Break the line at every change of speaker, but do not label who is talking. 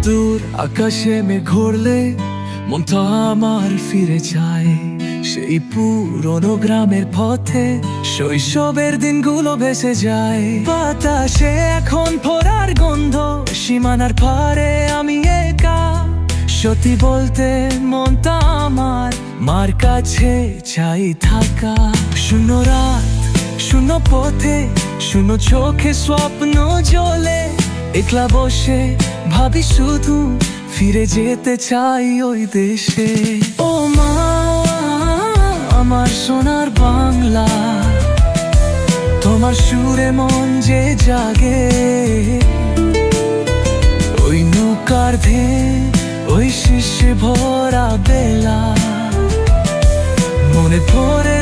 দূর আকাশে মেঘ ঘুরলে মনটা আমার ফিরে যায় সেই পুরনো গ্রামের পথে, শৈশবের দিনগুলো ভেসে যায়। বাতাসে এখন ফোড়ার গন্ধ, সীমানার পারে আমি একা। সত্যি বলতে মনটা আমার মার কাছে চাই থাকা। শূন্য রাত, শূন্য পথে, শূন্য চোখে স্বপ্ন জ্বলে। একলা বসে ভাবি শুধু ফিরে যেতে চাই ওই দেশে। ও মা, আমার সোনার বাংলা, তোমার সুরে মন যে জাগে। ওই নৌকার ধে, ওই শিশে ভরা বেলা, মনে পড়ে